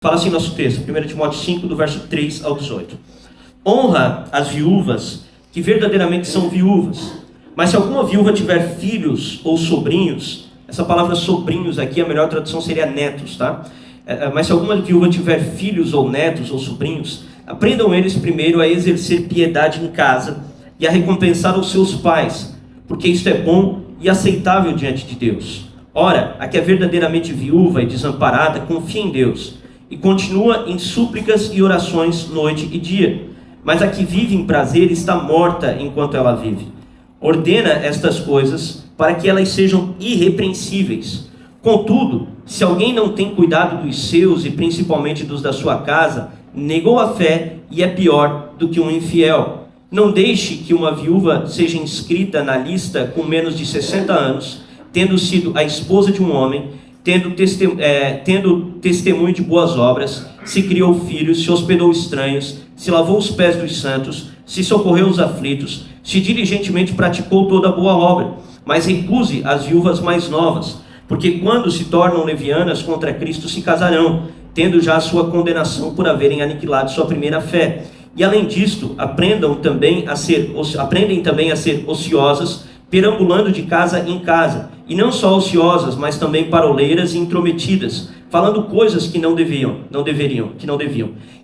Fala assim nosso texto, 1 Timóteo 5, do verso 3 ao 18. Honra as viúvas, que verdadeiramente são viúvas. Mas se alguma viúva tiver filhos ou sobrinhos, essa palavra sobrinhos aqui, a melhor tradução seria netos, tá? Mas se alguma viúva tiver filhos ou netos ou sobrinhos, aprendam eles primeiro a exercer piedade em casa e a recompensar os seus pais, porque isto é bom e aceitável diante de Deus. Ora, a que é verdadeiramente viúva e desamparada, confia em Deus e continua em súplicas e orações noite e dia. Mas a que vive em prazer está morta enquanto ela vive. Ordena estas coisas para que elas sejam irrepreensíveis. Contudo, se alguém não tem cuidado dos seus e principalmente dos da sua casa, negou a fé e é pior do que um infiel. Não deixe que uma viúva seja inscrita na lista com menos de 60 anos, tendo sido a esposa de um homem, tendo testemunho de boas obras, se criou filhos, se hospedou estranhos, se lavou os pés dos santos, se socorreu os aflitos, se diligentemente praticou toda a boa obra. Mas recuse as viúvas mais novas, porque quando se tornam levianas contra Cristo se casarão, tendo já a sua condenação por haverem aniquilado sua primeira fé. E além disto, aprendem também a ser ociosas, perambulando de casa em casa, e não só ociosas, mas também paroleiras e intrometidas, falando coisas que não deviam.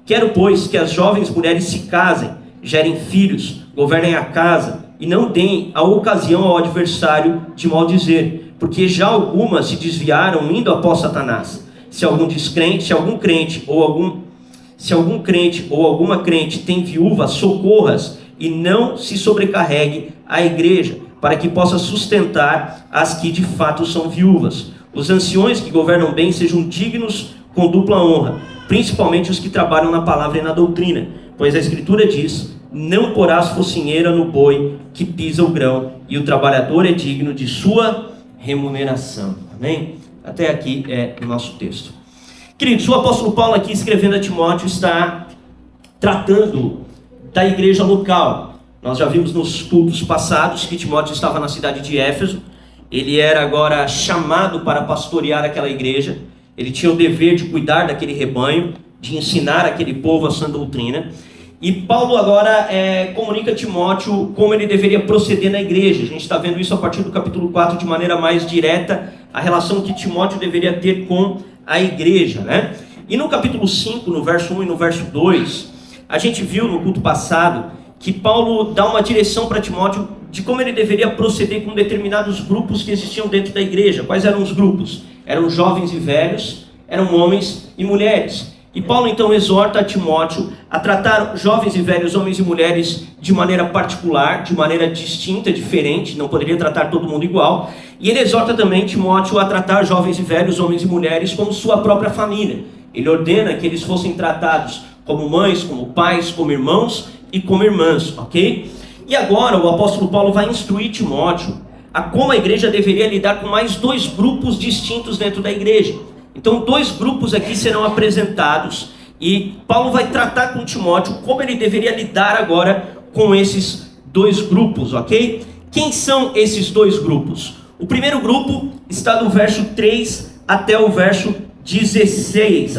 Quero, pois, que as jovens mulheres se casem, gerem filhos, governem a casa, e não deem a ocasião ao adversário de maldizer, porque já algumas se desviaram indo após Satanás. Se algum crente ou alguma crente tem viúva, socorras, e não se sobrecarregue a igreja, para que possa sustentar as que de fato são viúvas. Os anciões que governam bem sejam dignos com dupla honra, principalmente os que trabalham na palavra e na doutrina, pois a Escritura diz: não porás focinheira no boi que pisa o grão, e o trabalhador é digno de sua remuneração. Amém? Até aqui é o nosso texto. Queridos, o apóstolo Paulo aqui escrevendo a Timóteo está tratando da igreja local. Nós já vimos nos cultos passados que Timóteo estava na cidade de Éfeso. Ele era agora chamado para pastorear aquela igreja. Ele tinha o dever de cuidar daquele rebanho, de ensinar aquele povo a sã doutrina. E Paulo agora comunica a Timóteo como ele deveria proceder na igreja. A gente está vendo isso a partir do capítulo 4 de maneira mais direta, a relação que Timóteo deveria ter com a igreja, né? E no capítulo 5, no verso 1 e no verso 2, a gente viu no culto passado que Paulo dá uma direção para Timóteo de como ele deveria proceder com determinados grupos que existiam dentro da igreja. Quais eram os grupos? Eram jovens e velhos, eram homens e mulheres. E Paulo então exorta a Timóteo a tratar jovens e velhos, homens e mulheres de maneira particular, de maneira distinta, diferente, não poderia tratar todo mundo igual. E ele exorta também Timóteo a tratar jovens e velhos, homens e mulheres como sua própria família. Ele ordena que eles fossem tratados como mães, como pais, como irmãos e como irmãs, ok? E agora o apóstolo Paulo vai instruir Timóteo a como a igreja deveria lidar com mais dois grupos distintos dentro da igreja. Então, dois grupos aqui serão apresentados e Paulo vai tratar com Timóteo como ele deveria lidar agora com esses dois grupos, ok? Quem são esses dois grupos? O primeiro grupo está do verso 3 até o verso 16,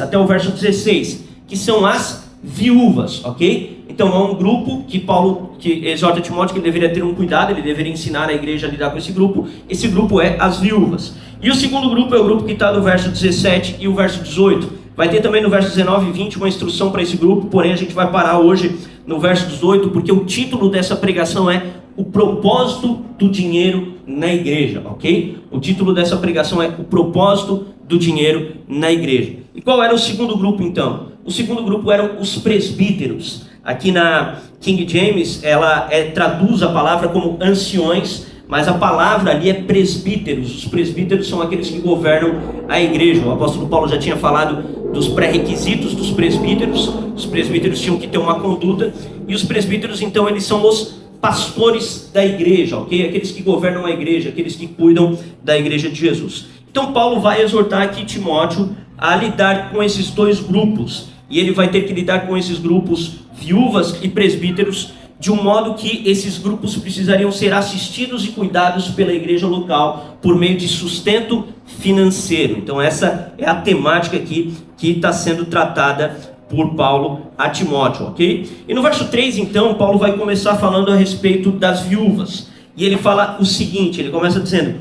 que são as viúvas, ok? Então há um grupo que Paulo exorta Timóteo que ele deveria ter um cuidado, ele deveria ensinar a igreja a lidar com esse grupo. Esse grupo é as viúvas. E o segundo grupo é o grupo que está no verso 17 e o verso 18. Vai ter também no verso 19 e 20 uma instrução para esse grupo, porém a gente vai parar hoje no verso 18, porque o título dessa pregação é o propósito do dinheiro na igreja, ok? O título dessa pregação é o propósito do dinheiro na igreja. E qual era o segundo grupo então? O segundo grupo eram os presbíteros. Aqui na King James, ela traduz a palavra como anciões, mas a palavra ali é presbíteros. Os presbíteros são aqueles que governam a igreja. O apóstolo Paulo já tinha falado dos pré-requisitos dos presbíteros. Os presbíteros tinham que ter uma conduta, e os presbíteros, então, eles são os pastores da igreja, ok? Aqueles que governam a igreja, aqueles que cuidam da igreja de Jesus. Então Paulo vai exortar aqui Timóteo a lidar com esses dois grupos. E ele vai ter que lidar com esses grupos, viúvas e presbíteros, de um modo que esses grupos precisariam ser assistidos e cuidados pela igreja local por meio de sustento financeiro. Então essa é a temática aqui que está sendo tratada por Paulo a Timóteo, ok? E no verso 3, então, Paulo vai começar falando a respeito das viúvas. E ele fala o seguinte, ele começa dizendo: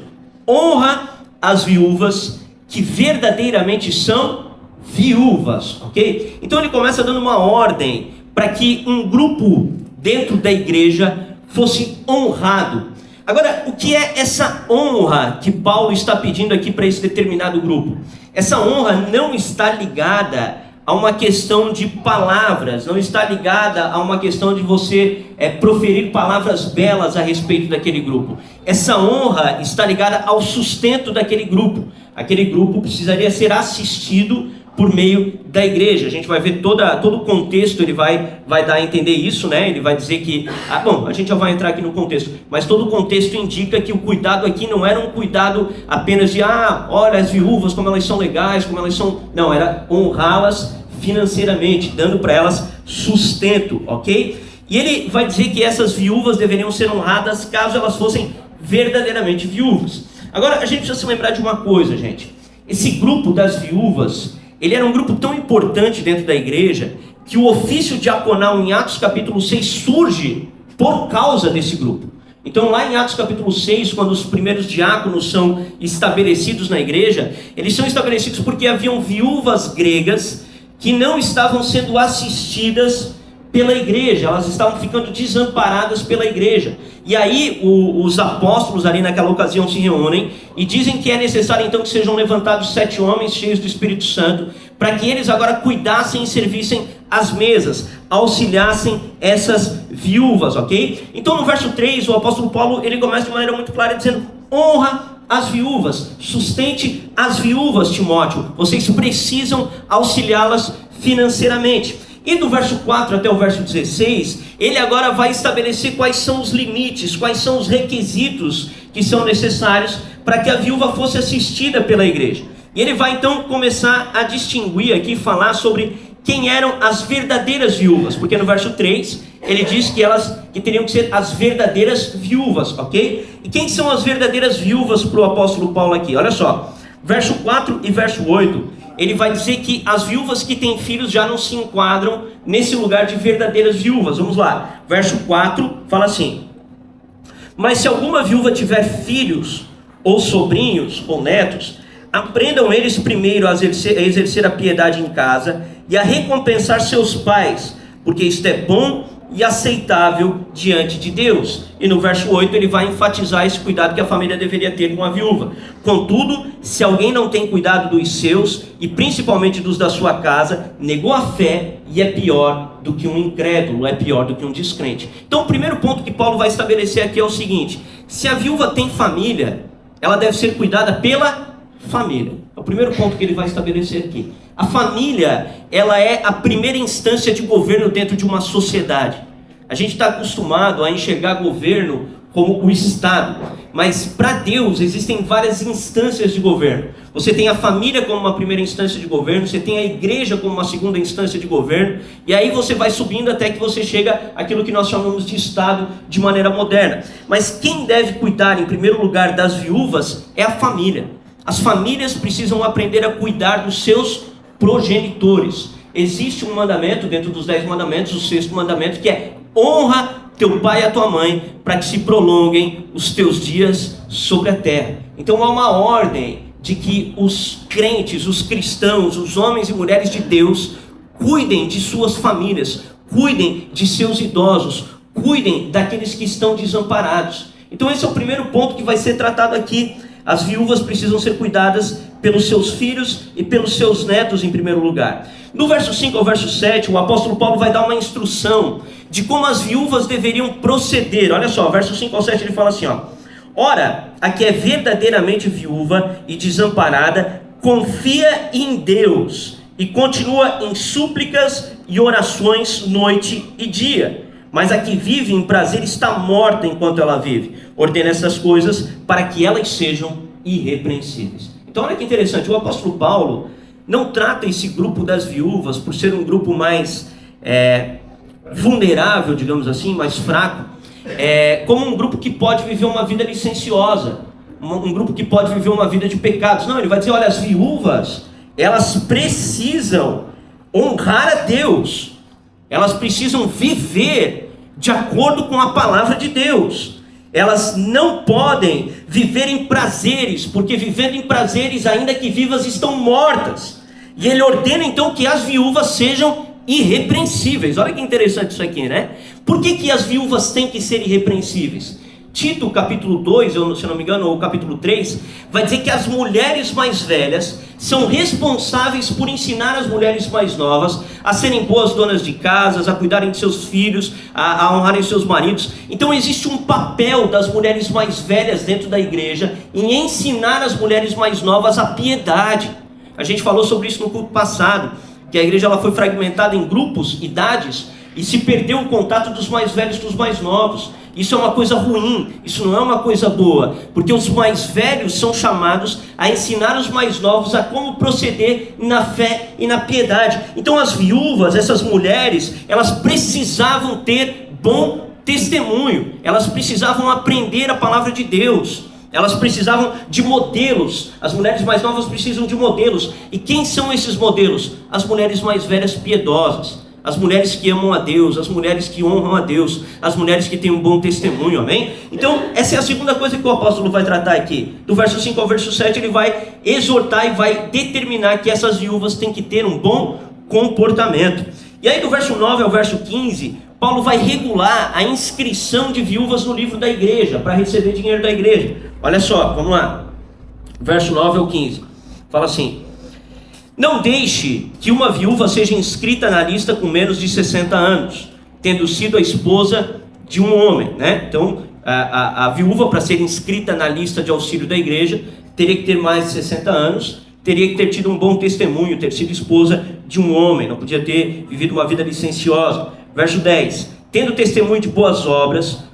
honra as viúvas que verdadeiramente são viúvas, ok? Então ele começa dando uma ordem para que um grupo dentro da igreja fosse honrado. Agora, o que é essa honra que Paulo está pedindo aqui para esse determinado grupo? Essa honra não está ligada a uma questão de palavras, não está ligada a uma questão de você proferir palavras belas a respeito daquele grupo. Essa honra está ligada ao sustento daquele grupo. Aquele grupo precisaria ser assistido por meio da igreja. A gente vai ver todo o contexto, ele vai dar a entender isso, né? Ele vai dizer que... a gente já vai entrar aqui no contexto, mas todo o contexto indica que o cuidado aqui não era um cuidado apenas de, olha as viúvas, como elas são legais, como elas são... Não, era honrá-las financeiramente, dando para elas sustento, ok? E ele vai dizer que essas viúvas deveriam ser honradas caso elas fossem verdadeiramente viúvas. Agora, a gente precisa se lembrar de uma coisa, gente. Esse grupo das viúvas, ele era um grupo tão importante dentro da igreja, que o ofício diaconal em Atos capítulo 6 surge por causa desse grupo. Então lá em Atos capítulo 6, quando os primeiros diáconos são estabelecidos na igreja, eles são estabelecidos porque haviam viúvas gregas que não estavam sendo assistidas pela igreja, elas estavam ficando desamparadas pela igreja. E aí os apóstolos ali naquela ocasião se reúnem e dizem que é necessário então que sejam levantados 7 homens cheios do Espírito Santo, para que eles agora cuidassem e servissem as mesas, auxiliassem essas viúvas, ok? Então no verso 3, o apóstolo Paulo, ele começa de maneira muito clara dizendo: honra as viúvas, sustente as viúvas, Timóteo, vocês precisam auxiliá-las financeiramente. E do verso 4 até o verso 16, ele agora vai estabelecer quais são os limites, quais são os requisitos que são necessários para que a viúva fosse assistida pela igreja. E ele vai então começar a distinguir aqui, falar sobre quem eram as verdadeiras viúvas, porque no verso 3 ele diz que teriam que ser as verdadeiras viúvas, ok? E quem são as verdadeiras viúvas para o apóstolo Paulo aqui? Olha só, verso 4 e verso 8, ele vai dizer que as viúvas que têm filhos já não se enquadram nesse lugar de verdadeiras viúvas. Vamos lá, verso 4 fala assim: mas se alguma viúva tiver filhos, ou sobrinhos, ou netos, aprendam eles primeiro a exercer a piedade em casa e a recompensar seus pais, porque isto é bom e aceitável diante de Deus. E no verso 8 ele vai enfatizar esse cuidado que a família deveria ter com a viúva. Contudo, se alguém não tem cuidado dos seus, e principalmente dos da sua casa, negou a fé e é pior do que um incrédulo, é pior do que um descrente. Então o primeiro ponto que Paulo vai estabelecer aqui é o seguinte: se a viúva tem família, ela deve ser cuidada pela família. É o primeiro ponto que ele vai estabelecer aqui. A família, ela é a primeira instância de governo dentro de uma sociedade. A gente está acostumado a enxergar governo como o Estado, mas para Deus existem várias instâncias de governo. Você tem a família como uma primeira instância de governo, você tem a igreja como uma segunda instância de governo, e aí você vai subindo até que você chega àquilo que nós chamamos de Estado de maneira moderna. Mas quem deve cuidar em primeiro lugar das viúvas é a família. As famílias precisam aprender a cuidar dos seus progenitores. Existe um mandamento dentro dos 10 mandamentos, o 6º mandamento, que é: honra teu pai e a tua mãe, para que se prolonguem os teus dias sobre a terra. Então há uma ordem de que os crentes, os cristãos, os homens e mulheres de Deus cuidem de suas famílias, cuidem de seus idosos, cuidem daqueles que estão desamparados. Então esse é o primeiro ponto que vai ser tratado aqui. As viúvas precisam ser cuidadas pelos seus filhos e pelos seus netos em primeiro lugar. No verso 5 ao verso 7, o apóstolo Paulo vai dar uma instrução de como as viúvas deveriam proceder. Olha só, verso 5 ao 7 ele fala assim, ó: ora, a que é verdadeiramente viúva e desamparada, confia em Deus e continua em súplicas e orações noite e dia. Mas a que vive em prazer está morta enquanto ela vive. Ordena essas coisas para que elas sejam irrepreensíveis. Então olha que interessante, o apóstolo Paulo não trata esse grupo das viúvas por ser um grupo mais vulnerável, digamos assim, mais fraco, como um grupo que pode viver uma vida licenciosa, um grupo que pode viver uma vida de pecados. Não, ele vai dizer, olha, as viúvas, elas precisam honrar a Deus. Elas precisam viver de acordo com a palavra de Deus. Elas não podem viver em prazeres, porque vivendo em prazeres, ainda que vivas, estão mortas. E ele ordena então que as viúvas sejam irrepreensíveis. Olha que interessante isso aqui, né? Por que as viúvas têm que ser irrepreensíveis? Tito capítulo 2, se não me engano, ou capítulo 3, vai dizer que as mulheres mais velhas são responsáveis por ensinar as mulheres mais novas a serem boas donas de casas, a cuidarem de seus filhos, a honrarem seus maridos. Então existe um papel das mulheres mais velhas dentro da igreja em ensinar as mulheres mais novas a piedade. A gente falou sobre isso no culto passado, que a igreja ela foi fragmentada em grupos, idades, e se perdeu o contato dos mais velhos com os mais novos. Isso é uma coisa ruim, isso não é uma coisa boa, porque os mais velhos são chamados a ensinar os mais novos a como proceder na fé e na piedade. Então as viúvas, essas mulheres, elas precisavam ter bom testemunho, elas precisavam aprender a palavra de Deus, elas precisavam de modelos. As mulheres mais novas precisam de modelos. E quem são esses modelos? As mulheres mais velhas piedosas, as mulheres que amam a Deus, as mulheres que honram a Deus, as mulheres que têm um bom testemunho, amém? Então, essa é a segunda coisa que o apóstolo vai tratar aqui. Do verso 5 ao verso 7, ele vai exortar e vai determinar que essas viúvas têm que ter um bom comportamento. E aí, do verso 9 ao verso 15, Paulo vai regular a inscrição de viúvas no livro da igreja, para receber dinheiro da igreja. Olha só, vamos lá. Verso 9 ao 15. Fala assim: não deixe que uma viúva seja inscrita na lista com menos de 60 anos, tendo sido a esposa de um homem, né? Então, a viúva, para ser inscrita na lista de auxílio da igreja, teria que ter mais de 60 anos, teria que ter tido um bom testemunho, ter sido esposa de um homem, não podia ter vivido uma vida licenciosa. Verso 10: tendo testemunho de boas obras,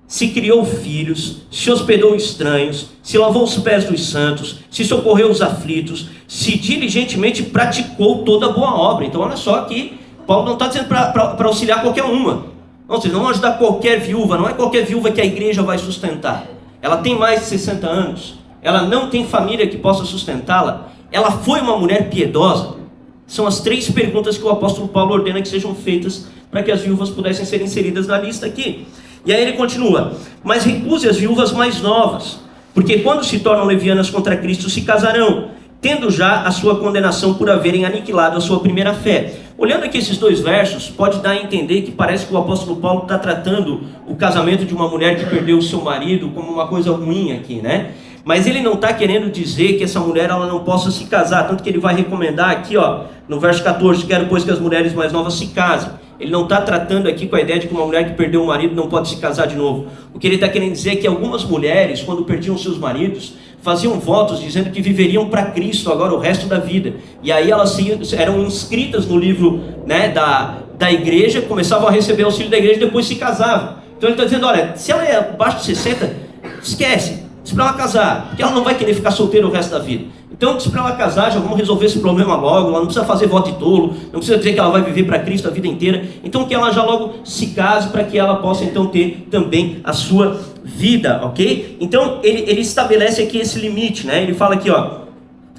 se criou filhos, se hospedou estranhos, se lavou os pés dos santos, se socorreu os aflitos, se diligentemente praticou toda boa obra. Então olha só que Paulo não está dizendo para auxiliar qualquer uma. Não, vocês não vão ajudar qualquer viúva, não é qualquer viúva que a igreja vai sustentar. Ela tem mais de 60 anos, ela não tem família que possa sustentá-la, ela foi uma mulher piedosa. São as 3 perguntas que o apóstolo Paulo ordena que sejam feitas para que as viúvas pudessem ser inseridas na lista aqui. E aí ele continua: mas recuse as viúvas mais novas, porque quando se tornam levianas contra Cristo se casarão, tendo já a sua condenação por haverem aniquilado a sua primeira fé. Olhando aqui esses 2 versos, pode dar a entender que parece que o apóstolo Paulo está tratando o casamento de uma mulher que perdeu o seu marido como uma coisa ruim aqui, né? Mas ele não está querendo dizer que essa mulher ela não possa se casar, tanto que ele vai recomendar aqui, ó, no verso 14, quero pois que as mulheres mais novas se casem. Ele não está tratando aqui com a ideia de que uma mulher que perdeu o marido não pode se casar de novo. O que ele está querendo dizer é que algumas mulheres, quando perdiam seus maridos, faziam votos dizendo que viveriam para Cristo agora o resto da vida. E aí elas eram inscritas no livro, né, da igreja, começavam a receber o auxílio da igreja e depois se casavam. Então ele está dizendo, olha, se ela é abaixo de 60, esquece, diz para ela casar, porque ela não vai querer ficar solteira o resto da vida. Então diz para ela casar, já vamos resolver esse problema logo, ela não precisa fazer voto de tolo, não precisa dizer que ela vai viver para Cristo a vida inteira. Então que ela já logo se case para que ela possa então ter também a sua vida, ok? Então ele estabelece aqui esse limite, né? Ele fala aqui, ó,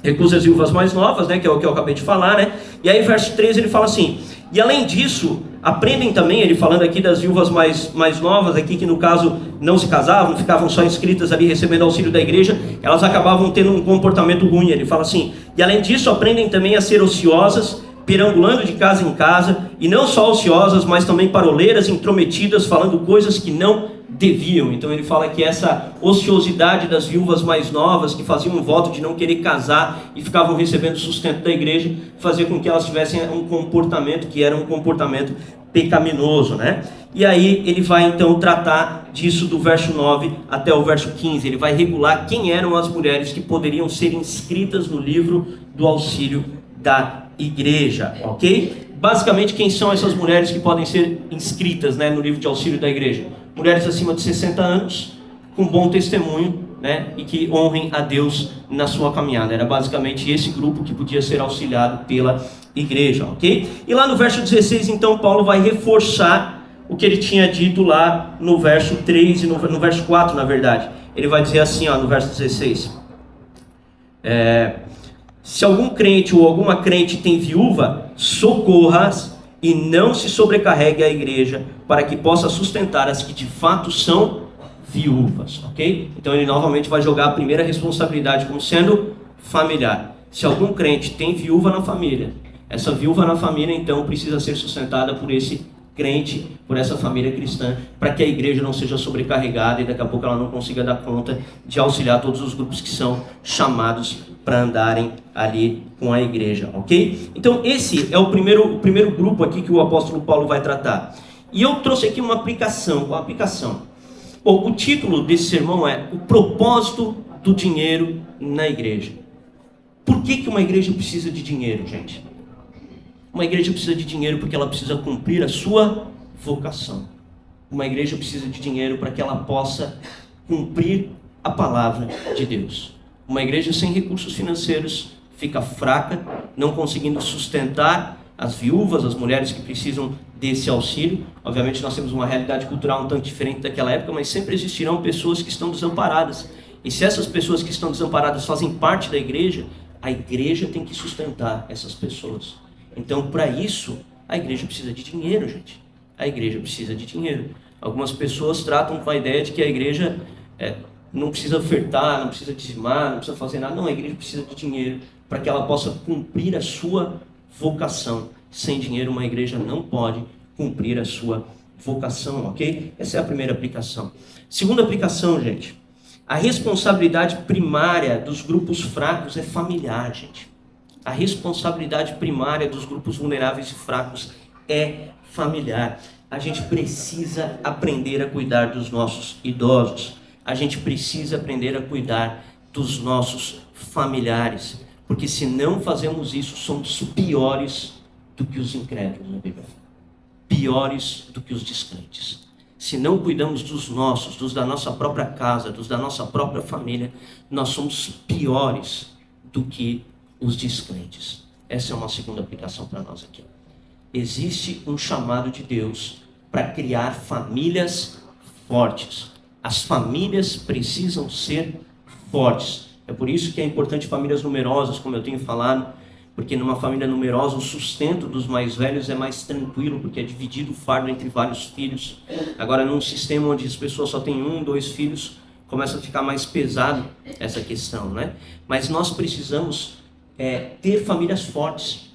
recusa as viúvas mais novas, né? Que é o que eu acabei de falar, né? E aí verso 13 ele fala assim: e além disso, aprendem também, ele falando aqui das viúvas mais novas aqui, que no caso não se casavam, ficavam só inscritas ali recebendo auxílio da igreja, elas acabavam tendo um comportamento ruim. Ele fala assim: e além disso, aprendem também a ser ociosas, perambulando de casa em casa, e não só ociosas, mas também paroleiras, intrometidas, falando coisas que não deviam. Então ele fala que essa ociosidade das viúvas mais novas, que faziam um voto de não querer casar e ficavam recebendo sustento da igreja, fazia com que elas tivessem um comportamento que era um comportamento pecaminoso, né? E aí ele vai então tratar disso do verso 9 até o verso 15. Ele vai regular quem eram as mulheres que poderiam ser inscritas no livro do auxílio da igreja, ok? Basicamente, quem são essas mulheres que podem ser inscritas, né, no livro de auxílio da igreja? Mulheres acima de 60 anos, com bom testemunho, né, e que honrem a Deus na sua caminhada. Era basicamente esse grupo que podia ser auxiliado pela igreja, ok? E lá no verso 16, então, Paulo vai reforçar o que ele tinha dito lá no verso 3 e no verso 4, na verdade. ele vai dizer assim, no verso 16. Se algum crente ou alguma crente tem viúva, socorra-as e não se sobrecarregue a igreja, para que possa sustentar as que de fato são viúvas, ok? Então ele novamente vai jogar a primeira responsabilidade como sendo familiar. Se algum crente tem viúva na família, essa viúva na família então precisa ser sustentada por esse crente, por essa família cristã, para que a igreja não seja sobrecarregada e daqui a pouco ela não consiga dar conta de auxiliar todos os grupos que são chamados para andarem ali com a igreja, ok? Então esse é o primeiro grupo aqui que o apóstolo Paulo vai tratar. E eu trouxe aqui uma aplicação. Qual a aplicação? Bom, o título desse sermão é o propósito do dinheiro na igreja. Por que uma igreja precisa de dinheiro, gente? Uma igreja precisa de dinheiro porque ela precisa cumprir a sua vocação. Uma igreja precisa de dinheiro para que ela possa cumprir a palavra de Deus. Uma igreja sem recursos financeiros fica fraca, não conseguindo sustentar as viúvas, as mulheres que precisam desse auxílio. Obviamente nós temos uma realidade cultural um tanto diferente daquela época, mas sempre existirão pessoas que estão desamparadas. E se essas pessoas que estão desamparadas fazem parte da igreja, a igreja tem que sustentar essas pessoas. Então, para isso, a igreja precisa de dinheiro, gente. A igreja precisa de dinheiro. Algumas pessoas tratam com a ideia de que a igreja não precisa ofertar, não precisa dizimar, não precisa fazer nada. Não, a igreja precisa de dinheiro para que ela possa cumprir a sua vocação. Sem dinheiro, uma igreja não pode cumprir a sua vocação, ok? Essa é a primeira aplicação. Segunda aplicação, gente. A responsabilidade primária dos grupos fracos é familiar, gente. A responsabilidade primária dos grupos vulneráveis e fracos é familiar. A gente precisa aprender a cuidar dos nossos idosos. A gente precisa aprender a cuidar dos nossos familiares. Porque se não fazemos isso, somos piores do que os incrédulos na Bíblia. Piores do que os descrentes. Se não cuidamos dos nossos, dos da nossa própria casa, dos da nossa própria família, nós somos piores do que os descrentes. Essa é uma segunda aplicação para nós aqui. Existe um chamado de Deus para criar famílias fortes. As famílias precisam ser fortes. É por isso que é importante famílias numerosas, como eu tenho falado, porque numa família numerosa o sustento dos mais velhos é mais tranquilo, porque é dividido o fardo entre vários filhos. Agora, num sistema onde as pessoas só têm 1, 2 filhos, começa a ficar mais pesado essa questão, né? Mas nós precisamos ter famílias fortes.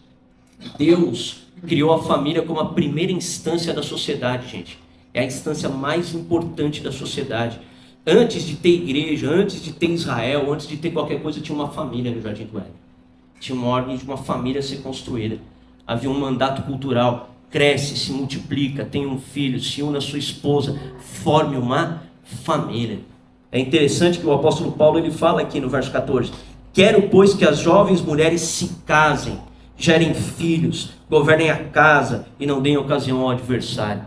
Deus criou a família como a primeira instância da sociedade, gente. É a instância mais importante da sociedade. Antes de ter igreja, antes de ter Israel, antes de ter qualquer coisa, tinha uma família no Jardim do Éden. Tinha uma ordem de uma família ser construída. Havia um mandato cultural. Cresce, se multiplica, tem um filho, se une à sua esposa, forme uma família. É interessante que o apóstolo Paulo ele fala aqui no verso 14. Quero, pois, que as jovens mulheres se casem, gerem filhos, governem a casa e não deem ocasião ao adversário.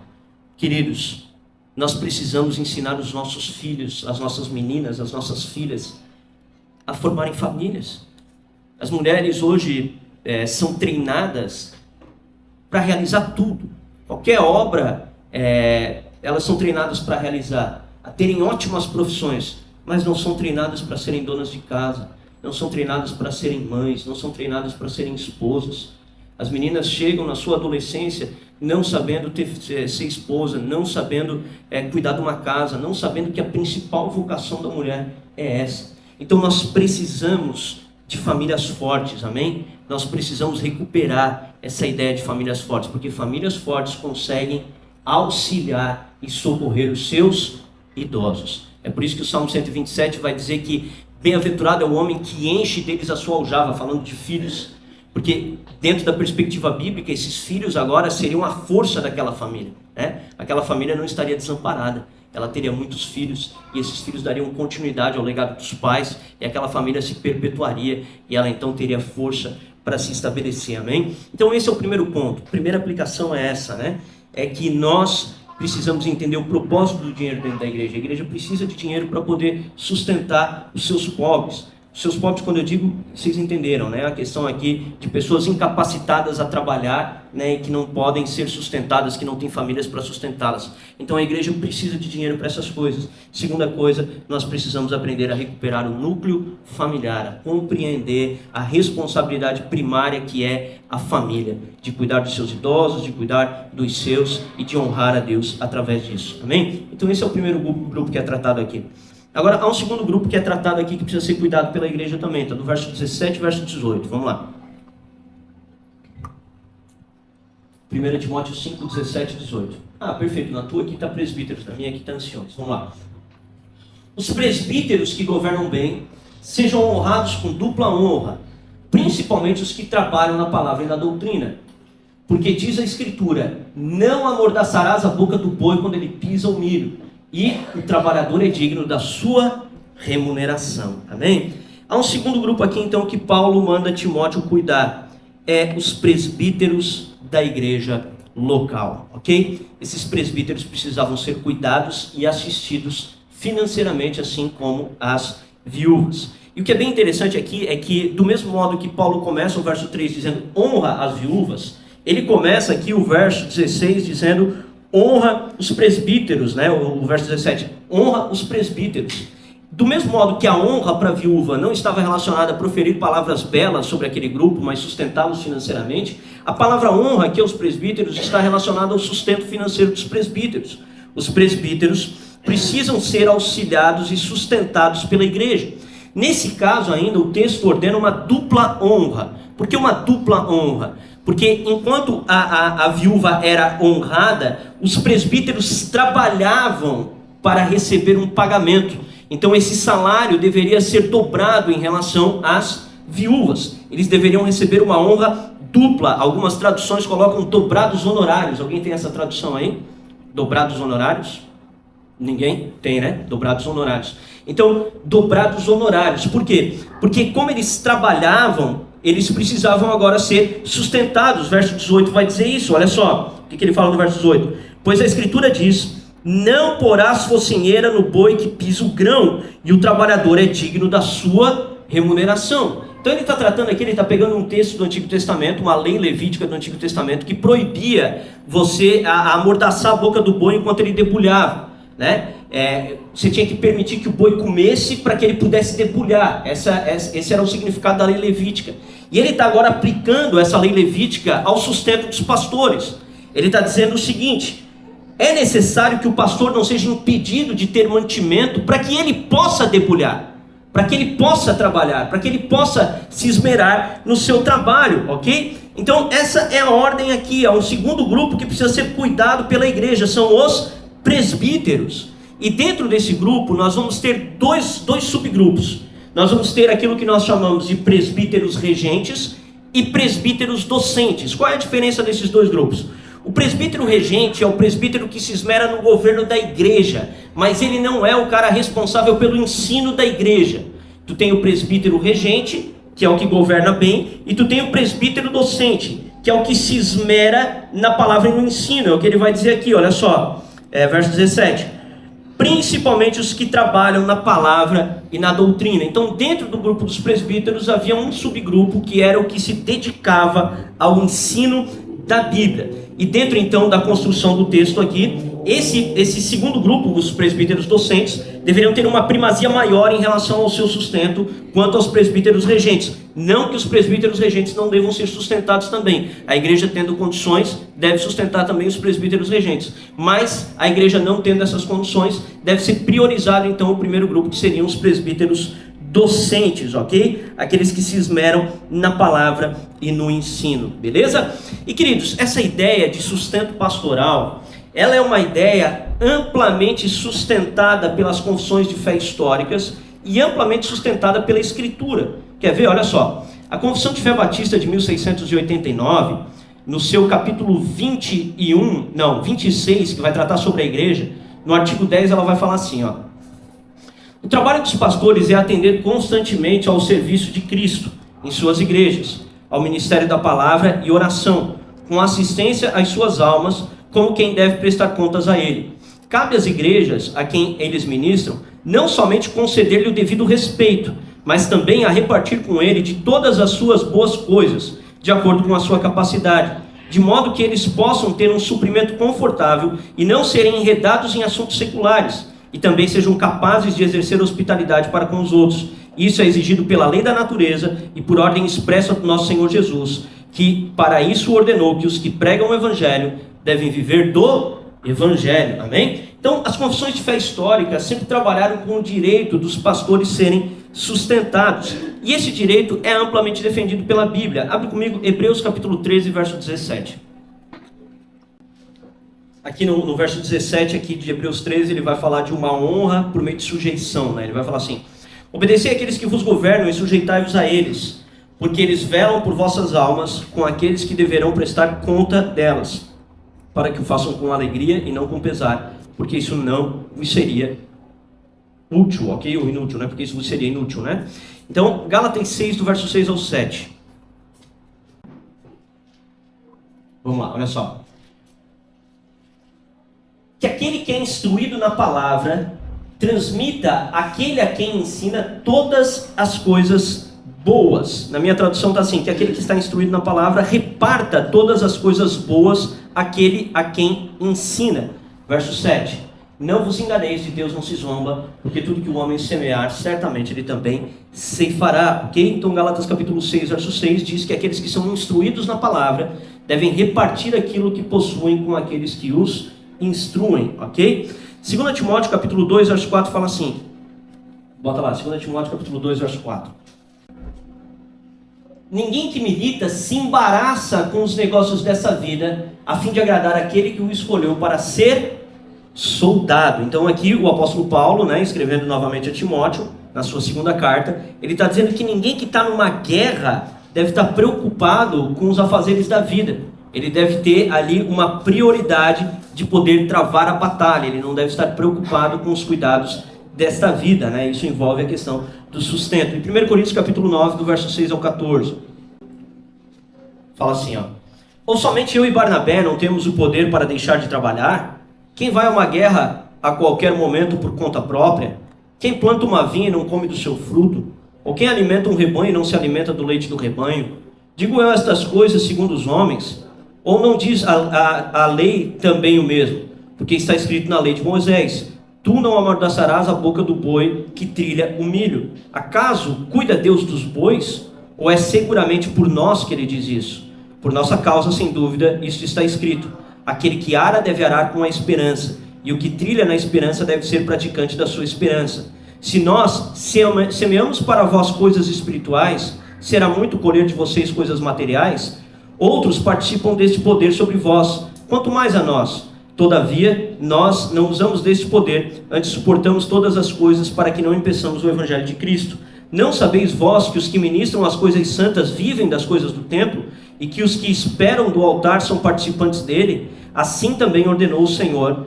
Queridos, nós precisamos ensinar os nossos filhos, as nossas meninas, as nossas filhas, a formarem famílias. As mulheres hoje são treinadas para realizar tudo. Qualquer obra, elas são treinadas para realizar, a terem ótimas profissões, mas não são treinadas para serem donas de casa, não são treinadas para serem mães, não são treinadas para serem esposas. As meninas chegam na sua adolescência não sabendo ser esposa, não sabendo cuidar de uma casa, não sabendo que a principal vocação da mulher é essa. Então nós precisamos de famílias fortes, amém? Nós precisamos recuperar essa ideia de famílias fortes, porque famílias fortes conseguem auxiliar e socorrer os seus idosos. É por isso que o Salmo 127 vai dizer que bem-aventurado é o homem que enche deles a sua aljava, falando de filhos, porque dentro da perspectiva bíblica, esses filhos agora seriam a força daquela família, né? Aquela família não estaria desamparada, ela teria muitos filhos, e esses filhos dariam continuidade ao legado dos pais, e aquela família se perpetuaria, e ela então teria força para se estabelecer, amém? Então esse é o primeiro ponto, a primeira aplicação é essa, né? É que nós precisamos entender o propósito do dinheiro dentro da igreja. A igreja precisa de dinheiro para poder sustentar os seus pobres, Seus pobres, quando eu digo, vocês entenderam, né? A questão aqui de pessoas incapacitadas a trabalhar, né? E que não podem ser sustentadas, que não têm famílias para sustentá-las. Então a igreja precisa de dinheiro para essas coisas. Segunda coisa, nós precisamos aprender a recuperar o núcleo familiar, a compreender a responsabilidade primária que é a família, de cuidar dos seus idosos, de cuidar dos seus e de honrar a Deus através disso. Amém? Então esse é o primeiro grupo que é tratado aqui. Agora, há um segundo grupo que é tratado aqui, que precisa ser cuidado pela igreja também. Está do verso 17 e verso 18. Vamos lá. 1 Timóteo 5, 17 e 18. Ah, perfeito. Na tua aqui está presbíteros, na minha aqui está anciões. Vamos lá. Os presbíteros que governam bem, sejam honrados com dupla honra, principalmente os que trabalham na palavra e na doutrina. Porque diz a Escritura, não amordaçarás a boca do boi quando ele pisa o milho. E o trabalhador é digno da sua remuneração. Amém? Há um segundo grupo aqui então que Paulo manda Timóteo cuidar. É os presbíteros da igreja local. Ok? Esses presbíteros precisavam ser cuidados e assistidos financeiramente, assim como as viúvas. E o que é bem interessante aqui é que, do mesmo modo que Paulo começa o verso 3 dizendo honra as viúvas, ele começa aqui o verso 16 dizendo honra os presbíteros, né? O verso 17, honra os presbíteros. Do mesmo modo que a honra para a viúva não estava relacionada a proferir palavras belas sobre aquele grupo, mas sustentá-los financeiramente, a palavra honra aqui aos presbíteros está relacionada ao sustento financeiro dos presbíteros. Os presbíteros precisam ser auxiliados e sustentados pela igreja. Nesse caso ainda, o texto ordena uma dupla honra. Por que uma dupla honra? Porque enquanto a viúva era honrada, os presbíteros trabalhavam para receber um pagamento. Então esse salário deveria ser dobrado em relação às viúvas. Eles deveriam receber uma honra dupla. Algumas traduções colocam dobrados honorários. Alguém tem essa tradução aí? Dobrados honorários? Ninguém tem, né? Dobrados honorários. Então, dobrados honorários. Por quê? Porque como eles trabalhavam, eles precisavam agora ser sustentados. Verso 18 vai dizer isso, olha só o que ele fala no verso 18. Pois a Escritura diz, não porás focinheira no boi que pisa o grão, e o trabalhador é digno da sua remuneração. Então ele está tratando aqui, ele está pegando um texto do Antigo Testamento, uma lei levítica do Antigo Testamento, que proibia você a amordaçar a boca do boi enquanto ele debulhava, né? Você tinha que permitir que o boi comesse para que ele pudesse debulhar. Esse era o significado da lei levítica. E ele está agora aplicando essa lei levítica ao sustento dos pastores. Ele está dizendo o seguinte: é necessário que o pastor não seja impedido de ter mantimento para que ele possa debulhar, para que ele possa trabalhar, para que ele possa se esmerar no seu trabalho, ok? Então essa é a ordem aqui. Há um segundo grupo que precisa ser cuidado pela igreja, são os presbíteros. E dentro desse grupo nós vamos ter dois subgrupos. Nós vamos ter aquilo que nós chamamos de presbíteros regentes e presbíteros docentes. Qual é a diferença desses dois grupos? O presbítero regente é o presbítero que se esmera no governo da igreja, mas ele não é o cara responsável pelo ensino da igreja. Tu tem o presbítero regente, que é o que governa bem, e tu tem o presbítero docente, que é o que se esmera na palavra e no ensino. É o que ele vai dizer aqui, olha só, verso 17. Principalmente os que trabalham na palavra e na doutrina. Então, dentro do grupo dos presbíteros havia um subgrupo que era o que se dedicava ao ensino da Bíblia. E dentro então da construção do texto aqui, esse segundo grupo, os presbíteros docentes, deveriam ter uma primazia maior em relação ao seu sustento quanto aos presbíteros regentes. Não que os presbíteros regentes não devam ser sustentados também. A igreja, tendo condições, deve sustentar também os presbíteros regentes. Mas a igreja, não tendo essas condições, deve ser priorizado então o primeiro grupo, que seriam os presbíteros docentes, ok? Aqueles que se esmeram na palavra e no ensino, beleza? E queridos, essa ideia de sustento pastoral, ela é uma ideia amplamente sustentada pelas confissões de fé históricas e amplamente sustentada pela Escritura. Quer ver? Olha só, a Confissão de Fé Batista de 1689, no seu capítulo 26, que vai tratar sobre a igreja, no artigo 10 ela vai falar assim, ó: o trabalho dos pastores é atender constantemente ao serviço de Cristo em suas igrejas, ao ministério da palavra e oração, com assistência às suas almas, como quem deve prestar contas a ele. Cabe às igrejas a quem eles ministram não somente conceder-lhe o devido respeito, mas também a repartir com ele de todas as suas boas coisas, de acordo com a sua capacidade, de modo que eles possam ter um suprimento confortável e não serem enredados em assuntos seculares, e também sejam capazes de exercer hospitalidade para com os outros. Isso é exigido pela lei da natureza e por ordem expressa do nosso Senhor Jesus, que para isso ordenou que os que pregam o Evangelho devem viver do Evangelho. Amém? Então, as confissões de fé históricas sempre trabalharam com o direito dos pastores serem sustentados. E esse direito é amplamente defendido pela Bíblia. Abre comigo Hebreus capítulo 13, verso 17. Aqui no verso 17 aqui de Hebreus 13, ele vai falar de uma honra por meio de sujeição, né? Ele vai falar assim: obedecei àqueles que vos governam e sujeitai-vos a eles, porque eles velam por vossas almas com aqueles que deverão prestar conta delas, para que o façam com alegria e não com pesar, porque isso não vos seria útil, ok? Ou inútil, né? Porque isso vos seria inútil, né? Então, Gálatas 6, do verso 6 ao 7. Vamos lá, olha só. Que aquele que é instruído na palavra transmita àquele a quem ensina todas as coisas boas. Na minha tradução está assim: que aquele que está instruído na palavra reparta todas as coisas boas àquele a quem ensina. Verso 7. Não vos enganeis, de Deus não se zomba, porque tudo que o homem semear, certamente ele também ceifará. Ok? Então Gálatas capítulo 6, verso 6 diz que aqueles que são instruídos na palavra devem repartir aquilo que possuem com aqueles que os instruem. Ok? 2 Timóteo capítulo 2, verso 4 fala assim. Bota lá, 2 Timóteo capítulo 2, verso 4. Ninguém que milita se embaraça com os negócios dessa vida, a fim de agradar aquele que o escolheu para ser soldado. Então aqui o apóstolo Paulo, né, escrevendo novamente a Timóteo, na sua segunda carta, ele está dizendo que ninguém que está numa guerra deve estar preocupado com os afazeres da vida. Ele deve ter ali uma prioridade de poder travar a batalha. Ele não deve estar preocupado com os cuidados desta vida, né? Isso envolve a questão do sustento. Em 1 Coríntios capítulo 9, do verso 6 ao 14, fala assim, ó: ou somente eu e Barnabé não temos o poder para deixar de trabalhar? Quem vai a uma guerra a qualquer momento por conta própria? Quem planta uma vinha e não come do seu fruto? Ou quem alimenta um rebanho e não se alimenta do leite do rebanho? Digo eu estas coisas segundo os homens? Ou não diz a lei também o mesmo? Porque está escrito na lei de Moisés: tu não amordaçarás a boca do boi que trilha o milho. Acaso cuida Deus dos bois? Ou é seguramente por nós que ele diz isso? Por nossa causa, sem dúvida, isso está escrito: aquele que ara deve arar com a esperança, e o que trilha na esperança deve ser praticante da sua esperança. Se nós semeamos para vós coisas espirituais, será muito colher de vocês coisas materiais? Outros participam deste poder sobre vós, quanto mais a nós. Todavia, nós não usamos deste poder, antes suportamos todas as coisas para que não impeçamos o evangelho de Cristo. Não sabeis vós que os que ministram as coisas santas vivem das coisas do templo, e que os que esperam do altar são participantes dele? Assim também ordenou o Senhor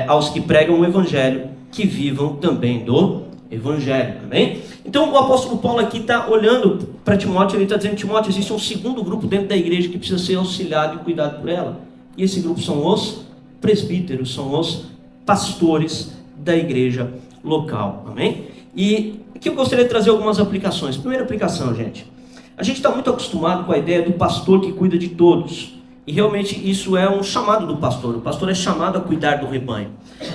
aos que pregam o evangelho, que vivam também do evangelho. Amém? Então o apóstolo Paulo aqui está olhando para Timóteo, ele está dizendo: Timóteo, existe um segundo grupo dentro da igreja que precisa ser auxiliado e cuidado por ela. E esse grupo são os presbíteros, são os pastores da igreja local. Amém? E aqui eu gostaria de trazer algumas aplicações. Primeira aplicação, gente: a gente está muito acostumado com a ideia do pastor que cuida de todos. E realmente isso é um chamado do pastor. O pastor é chamado a cuidar do rebanho.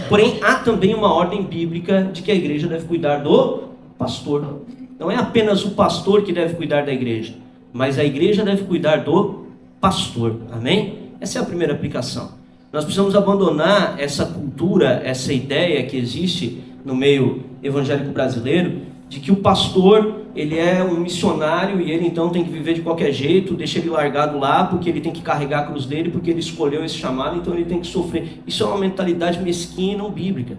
Porém, há também uma ordem bíblica de que a igreja deve cuidar do pastor. Não é apenas o pastor que deve cuidar da igreja, mas a igreja deve cuidar do pastor. Amém? Essa é a primeira aplicação. Nós precisamos abandonar essa cultura, essa ideia que existe no meio evangélico brasileiro, de que o pastor, ele é um missionário e ele então tem que viver de qualquer jeito, deixa ele largado lá porque ele tem que carregar a cruz dele, porque ele escolheu esse chamado, então ele tem que sofrer. Isso é uma mentalidade mesquinha e não bíblica.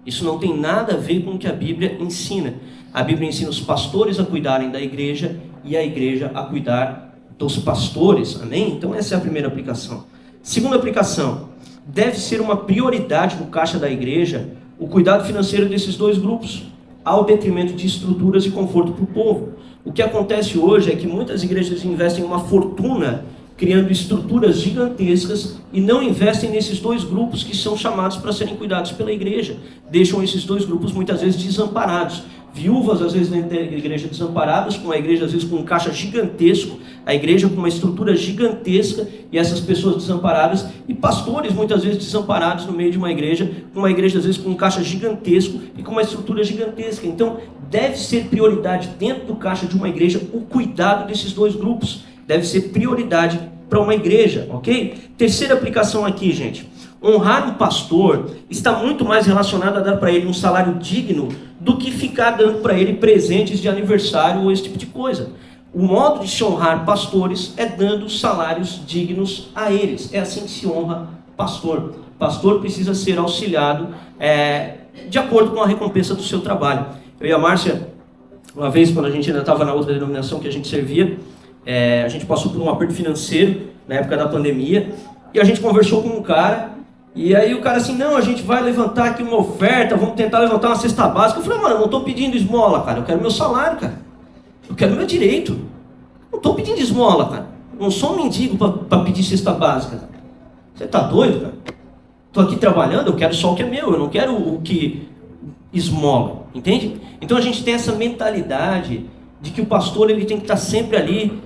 Isso não tem nada a ver com o que a Bíblia ensina. A Bíblia ensina os pastores a cuidarem da igreja e a igreja a cuidar dos pastores. Amém? Então essa é a primeira aplicação. Segunda aplicação: deve ser uma prioridade no caixa da igreja o cuidado financeiro desses dois grupos, ao detrimento de estruturas e conforto para o povo. O que acontece hoje é que muitas igrejas investem uma fortuna criando estruturas gigantescas e não investem nesses dois grupos que são chamados para serem cuidados pela igreja. Deixam esses dois grupos muitas vezes desamparados. viúvas às vezes dentro da igreja desamparadas, com a igreja às vezes com um caixa gigantesco, a igreja com uma estrutura gigantesca e essas pessoas desamparadas, e pastores muitas vezes desamparados no meio de uma igreja, com uma igreja às vezes com um caixa gigantesco e com uma estrutura gigantesca. Então deve ser prioridade dentro do caixa de uma igreja o cuidado desses dois grupos, deve ser prioridade para uma igreja, ok? Terceira aplicação aqui, gente. Honrar um pastor está muito mais relacionado a dar para ele um salário digno do que ficar dando para ele presentes de aniversário ou esse tipo de coisa. O modo de se honrar pastores é dando salários dignos a eles. É assim que se honra pastor. Pastor precisa ser auxiliado de acordo com a recompensa do seu trabalho. Eu e a Márcia, uma vez quando a gente ainda estava na outra denominação que a gente servia, a gente passou por um aperto financeiro na época da pandemia e a gente conversou com um cara. E aí o cara assim, não, a gente vai levantar aqui uma oferta, vamos tentar levantar uma cesta básica. Eu falei, mano, eu não estou pedindo esmola, cara, eu quero meu salário, cara. Eu quero meu direito. Não estou pedindo esmola, cara. Eu não sou um mendigo para pedir cesta básica, cara. Você tá doido, cara? Estou aqui trabalhando, eu quero só o que é meu, eu não quero o que esmola, entende? Então a gente tem essa mentalidade de que o pastor ele tem que estar sempre ali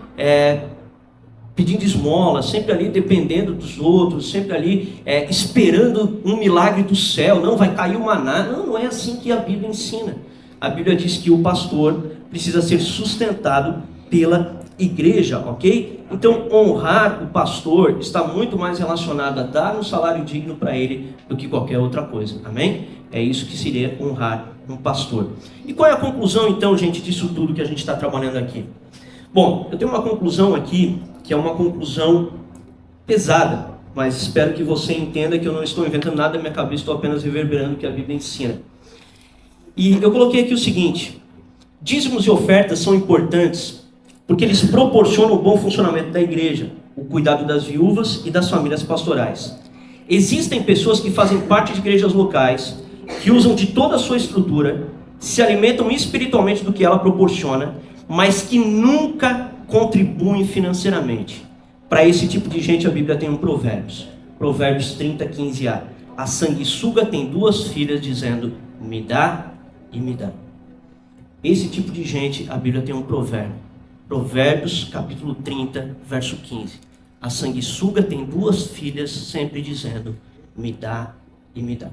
pedindo esmola, sempre ali dependendo dos outros, sempre ali esperando um milagre do céu, não vai cair o maná. Não, não é assim que a Bíblia ensina. A Bíblia diz que o pastor precisa ser sustentado pela igreja, ok? Então honrar o pastor está muito mais relacionado a dar um salário digno para ele do que qualquer outra coisa, amém? É isso que seria honrar um pastor. E qual é a conclusão então, gente, disso tudo que a gente está trabalhando aqui? Bom, eu tenho uma conclusão aqui, que é uma conclusão pesada, mas espero que você entenda que eu não estou inventando nada na minha cabeça, estou apenas reverberando o que a Bíblia ensina. E eu coloquei aqui o seguinte: dízimos e ofertas são importantes porque eles proporcionam o bom funcionamento da igreja, o cuidado das viúvas e das famílias pastorais. Existem pessoas que fazem parte de igrejas locais, que usam de toda a sua estrutura, se alimentam espiritualmente do que ela proporciona, mas que nunca contribuem financeiramente. Para esse tipo de gente a Bíblia tem um Provérbios 30:15a. A sanguessuga tem duas filhas dizendo, me dá e me dá. Esse tipo de gente a Bíblia tem um provérbio. Provérbios capítulo 30, verso 15. A sanguessuga tem duas filhas sempre dizendo, me dá e me dá.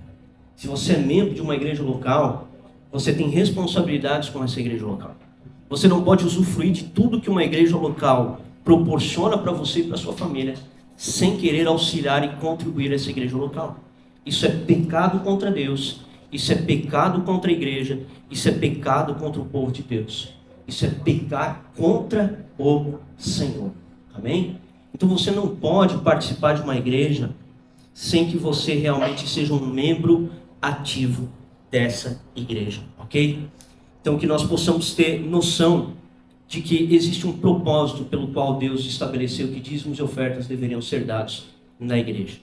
Se você é membro de uma igreja local, você tem responsabilidades com essa igreja local. Você não pode usufruir de tudo que uma igreja local proporciona para você e para sua família, sem querer auxiliar e contribuir a essa igreja local. Isso é pecado contra Deus, isso é pecado contra a igreja, isso é pecado contra o povo de Deus. Isso é pecar contra o Senhor. Amém? Então você não pode participar de uma igreja sem que você realmente seja um membro ativo dessa igreja. Ok? Então que nós possamos ter noção de que existe um propósito pelo qual Deus estabeleceu que dízimos e ofertas deveriam ser dados na igreja.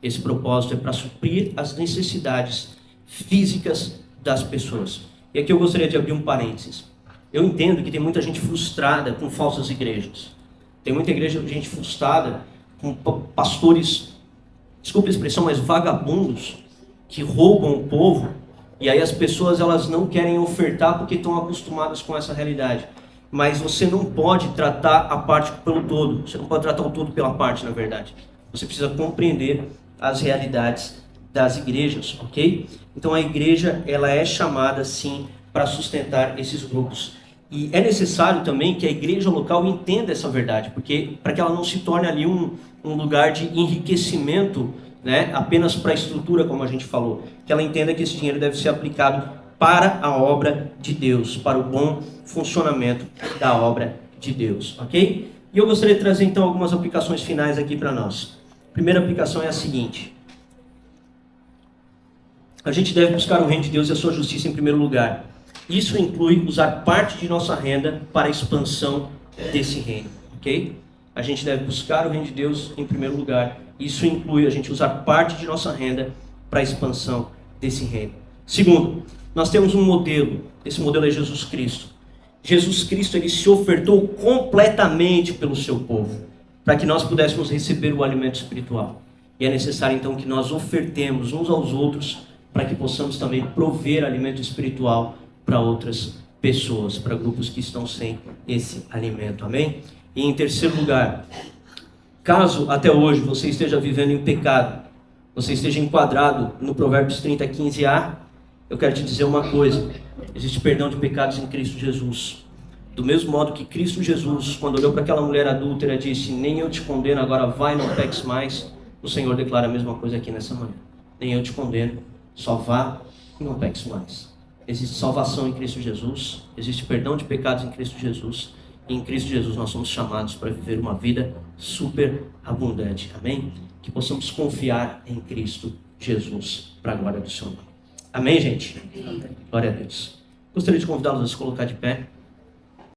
Esse propósito é para suprir as necessidades físicas das pessoas. E aqui eu gostaria de abrir um parênteses. Eu entendo que tem muita gente frustrada com falsas igrejas. Tem muita gente frustrada com pastores, desculpe a expressão, mas vagabundos, que roubam o povo. E aí as pessoas elas não querem ofertar porque estão acostumadas com essa realidade. Mas você não pode tratar a parte pelo todo. Você não pode tratar o todo pela parte, na verdade. Você precisa compreender as realidades das igrejas, ok? Então a igreja ela é chamada sim para sustentar esses grupos. E é necessário também que a igreja local entenda essa verdade, porque para que ela não se torne ali um lugar de enriquecimento, né, apenas para a estrutura, como a gente falou, que ela entenda que esse dinheiro deve ser aplicado para a obra de Deus, para o bom funcionamento da obra de Deus, ok? E eu gostaria de trazer então algumas aplicações finais aqui para nós. A primeira aplicação é a seguinte: a gente deve buscar o reino de Deus e a sua justiça em primeiro lugar. Isso inclui usar parte de nossa renda para a expansão desse reino, ok? A gente deve buscar o reino de Deus em primeiro lugar. Isso inclui a gente usar parte de nossa renda para a expansão desse reino. Segundo, nós temos um modelo. Esse modelo é Jesus Cristo. Jesus Cristo ele se ofertou completamente pelo seu povo, para que nós pudéssemos receber o alimento espiritual. E é necessário então que nós ofertemos uns aos outros, para que possamos também prover alimento espiritual para outras pessoas, para grupos que estão sem esse alimento, amém? E em terceiro lugar, caso até hoje você esteja vivendo em pecado, você esteja enquadrado no Provérbios 30, 15a, eu quero te dizer uma coisa: existe perdão de pecados em Cristo Jesus. Do mesmo modo que Cristo Jesus, quando olhou para aquela mulher adúltera, disse: nem eu te condeno, agora vai, não peques mais. O Senhor declara a mesma coisa aqui nessa manhã: nem eu te condeno, só vá e não peques mais. Existe salvação em Cristo Jesus, existe perdão de pecados em Cristo Jesus, e em Cristo Jesus nós somos chamados para viver uma vida super abundante, amém? Que possamos confiar em Cristo Jesus, para a glória do seu nome. Amém, gente? Glória a Deus. Gostaria de convidá-los a se colocar de pé.